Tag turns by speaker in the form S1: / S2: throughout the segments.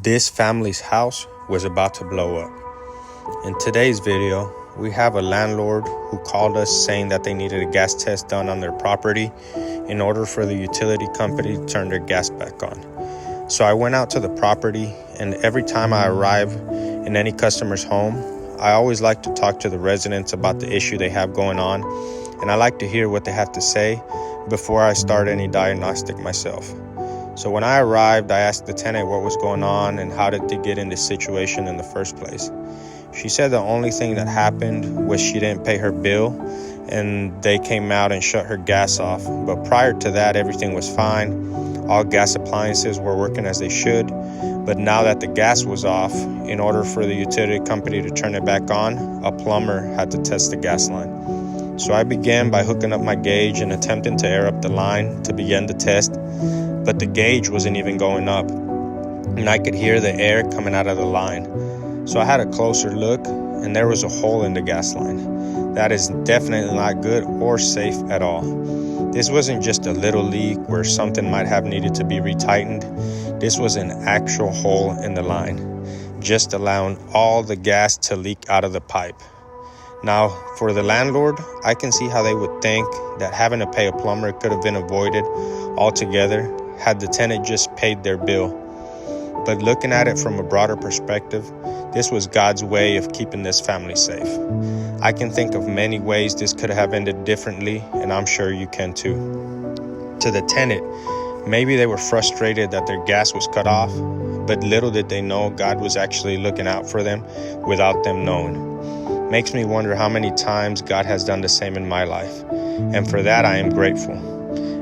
S1: This family's house was about to blow up. In today's video, we have a landlord who called us saying that they needed a gas test done on their property in order for the utility company to turn their gas back on. So I went out to the property, and every time I arrive in any customer's home, I always like to talk to the residents about the issue they have going on, and I like to hear what they have to say before I start any diagnostic myself. So when I arrived, I asked the tenant what was going on and how did they get in this situation in the first place. She said the only thing that happened was she didn't pay her bill and they came out and shut her gas off. But prior to that, everything was fine. All gas appliances were working as they should. But now that the gas was off, in order for the utility company to turn it back on, a plumber had to test the gas line. So I began by hooking up my gauge and attempting to air up the line to begin the test. But the gauge wasn't even going up, and I could hear the air coming out of the line. So I had a closer look, and there was a hole in the gas line. That is definitely not good or safe at all. This wasn't just a little leak where something might have needed to be retightened. This was an actual hole in the line, just allowing all the gas to leak out of the pipe. Now, for the landlord, I can see how they would think that having to pay a plumber could have been avoided altogether had the tenant just paid their bill. But looking at it from a broader perspective, this was God's way of keeping this family safe. I can think of many ways this could have ended differently, and I'm sure you can too. To the tenant, maybe they were frustrated that their gas was cut off, but little did they know God was actually looking out for them without them knowing. Makes me wonder how many times God has done the same in my life, and for that I am grateful.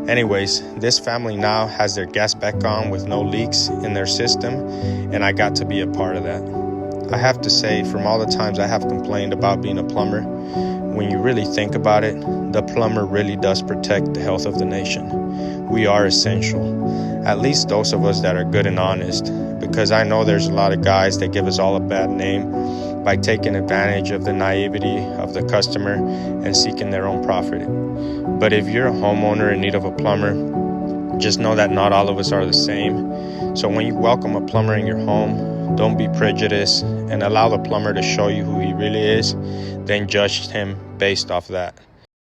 S1: Anyways, this family now has their gas back on with no leaks in their system, and I got to be a part of that. I have to say, from all the times I have complained about being a plumber, when you really think about it, the plumber really does protect the health of the nation. We are essential, at least those of us that are good and honest, because I know there's a lot of guys that give us all a bad name by taking advantage of the naivety of the customer and seeking their own profit. But if you're a homeowner in need of a plumber, just know that not all of us are the same. So when you welcome a plumber in your home, don't be prejudiced and allow the plumber to show you who he really is, then judge him based off that.